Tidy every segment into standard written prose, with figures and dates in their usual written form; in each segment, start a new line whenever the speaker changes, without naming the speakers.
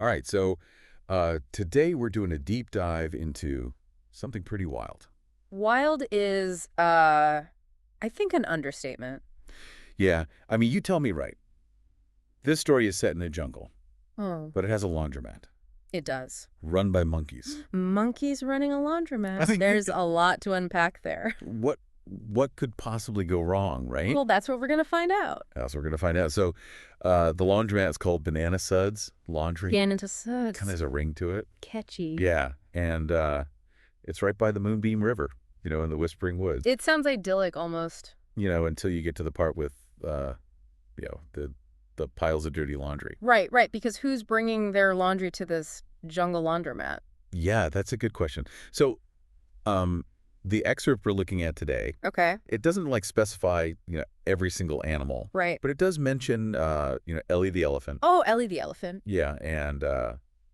All right, so today we're doing a deep dive into something pretty wild.
Wild is, I think, an understatement.
Yeah, I mean, you tell me right. This story is set in a jungle,
Oh,
but it has a laundromat
it does.
run by monkeys.
Monkeys running a
I
laundromat.
mean,
There's a lot to unpack there.
what could possibly go wrong, right?
Well, that's what we're going to find out.
That's what we're going to find out. So the laundromat is called Banana Suds Laundry.
Banana Suds.
Kind of has a ring to it.
Catchy.
Yeah, and it's right by the Moonbeam River, in the Whispering Woods.
It sounds idyllic almost.
Until you get to the part with, the piles of dirty laundry.
Right, because who's bringing their laundry to this jungle laundromat?
Yeah, that's a good question. So, the excerpt we're looking at today,
Okay.
it doesn't specify, every single animal.
Right.
But it does mention, Ellie the Elephant.
Oh, Ellie the Elephant.
Yeah, and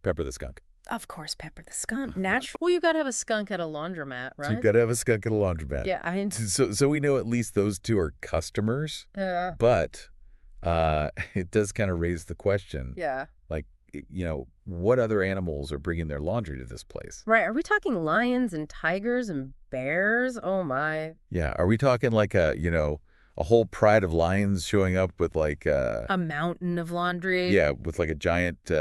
Pepper the Skunk.
Of course, Pepper the Skunk. Natural. Well, you got to have a skunk at a laundromat, right?
So you've got to have a skunk at a laundromat.
Yeah,
So we know at least those two are customers. But it does kind of raise the question.
Yeah.
What other animals are bringing their laundry to this place?
Right. Are we talking lions and tigers and bears? Oh, my.
Yeah. Are we talking a whole pride of lions showing up with
a mountain of laundry?
Yeah, with a giant,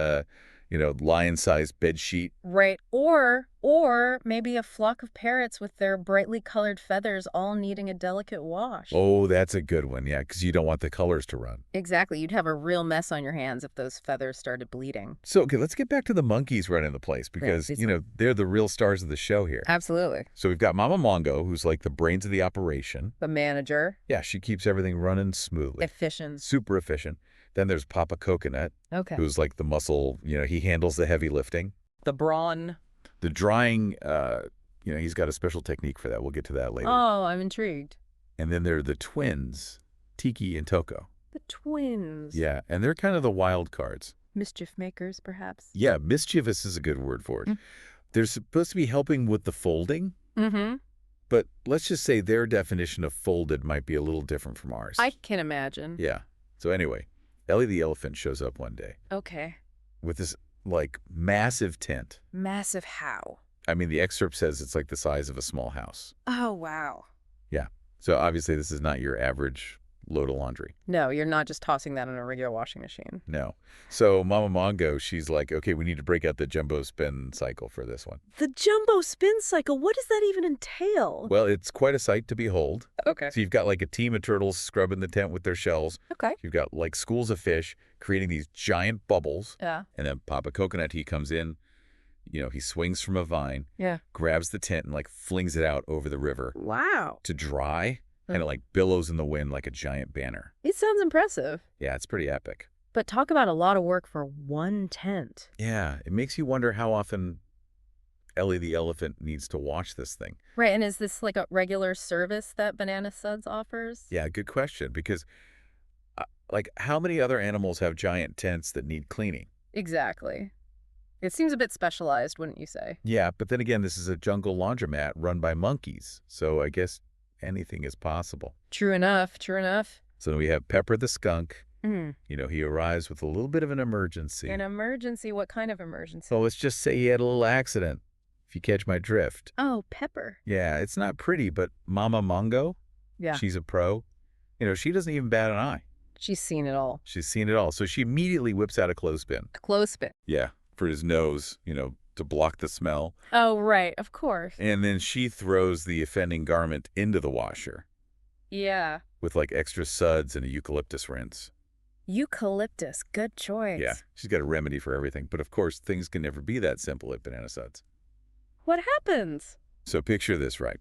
lion-sized bed sheet.
Right. Or maybe a flock of parrots with their brightly colored feathers all needing a delicate wash.
Oh, that's a good one. Yeah, because you don't want the colors to run.
Exactly. You'd have a real mess on your hands if those feathers started bleeding.
So, okay, let's get back to the monkeys running the place because, they're the real stars of the show here.
Absolutely.
So we've got Mama Mongo, who's the brains of the operation.
The manager.
Yeah, she keeps everything running smoothly.
Efficient.
Super efficient. Then there's Papa Coconut,
Okay.
who's the muscle, he handles the heavy lifting.
The brawn.
The drying, he's got a special technique for that. We'll get to that later.
Oh, I'm intrigued.
And then there are the twins, Tiki and Toko.
The twins.
Yeah, and they're kind of the wild cards.
Mischief makers, perhaps.
Yeah, mischievous is a good word for it. They're supposed to be helping with the folding.
Mm-hmm.
But let's just say their definition of folded might be a little different from ours.
I can imagine.
Yeah. So anyway, Ellie the Elephant shows up one day.
Okay.
With this, massive tent.
Massive how?
I mean, the excerpt says it's the size of a small house.
Oh, wow.
Yeah. So obviously this is not your average load of laundry.
No, you're not just tossing that in a regular washing machine.
No. So Mama Mongo, she's okay, we need to break out the jumbo spin cycle for this one.
The jumbo spin cycle, what does that even entail?
Well, it's quite a sight to behold.
Okay.
So you've got a team of turtles scrubbing the tent with their shells.
Okay.
You've got schools of fish creating these giant bubbles.
Yeah.
And then Papa Coconut, he comes in, he swings from a vine.
Yeah.
Grabs the tent and flings it out over the river.
Wow.
To dry. And it billows in the wind like a giant banner.
It sounds impressive.
Yeah, it's pretty epic.
But talk about a lot of work for one tent.
Yeah, it makes you wonder how often Ellie the Elephant needs to wash this thing.
Right, and is this a regular service that Banana Suds offers?
Yeah, good question. Because, how many other animals have giant tents that need cleaning?
Exactly. It seems a bit specialized, wouldn't you say?
Yeah, but then again, this is a jungle laundromat run by monkeys. So I guess anything is possible.
True enough, true enough.
So we have Pepper the Skunk.
Mm.
He arrives with a little bit of an emergency.
An emergency? What kind of emergency?
So let's just say he had a little accident, if you catch my drift.
Oh, Pepper.
Yeah, it's not pretty, but Mama Mongo,
yeah,
she's a pro. She doesn't even bat an eye.
She's seen it all.
She's seen it all. So she immediately whips out a clothespin.
A clothespin?
Yeah, for his nose, to block the smell.
Oh, right, of course.
And then she throws the offending garment into the washer.
Yeah.
With extra suds and a eucalyptus rinse.
Eucalyptus, good choice.
Yeah, she's got a remedy for everything. But of course, things can never be that simple at Banana Suds.
What happens?
So picture this, right?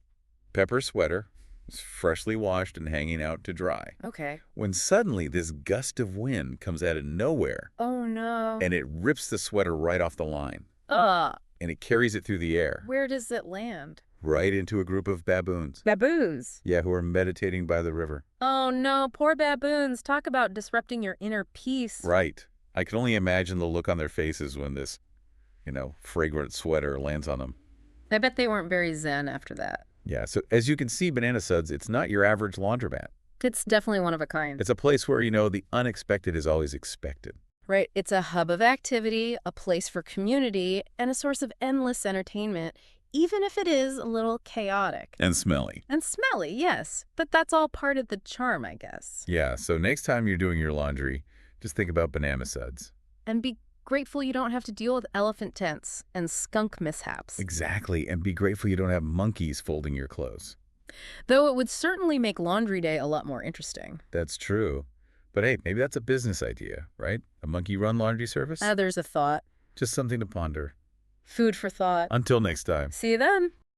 Pepper's sweater is freshly washed and hanging out to dry.
Okay.
When suddenly this gust of wind comes out of nowhere.
Oh, no.
And it rips the sweater right off the line. And it carries it through the air.
Where does it land?
Right into a group of baboons.
Baboons?
Yeah, who are meditating by the river.
Oh, no. Poor baboons. Talk about disrupting your inner peace.
Right. I can only imagine the look on their faces when this, fragrant sweater lands on them.
I bet they weren't very zen after that.
Yeah, so as you can see, Banana Suds, it's not your average laundromat.
It's definitely one of a kind.
It's a place where, the unexpected is always expected.
Right. It's a hub of activity, a place for community, and a source of endless entertainment, even if it is a little chaotic.
And smelly.
And smelly, yes. But that's all part of the charm, I guess.
Yeah, so next time you're doing your laundry, just think about Banana Suds.
And be grateful you don't have to deal with elephant tents and skunk mishaps.
Exactly, and be grateful you don't have monkeys folding your clothes.
Though it would certainly make laundry day a lot more interesting.
That's true. But hey, maybe that's a business idea, right? A monkey-run laundry service?
There's a thought.
Just something to ponder.
Food for thought.
Until next time.
See you then.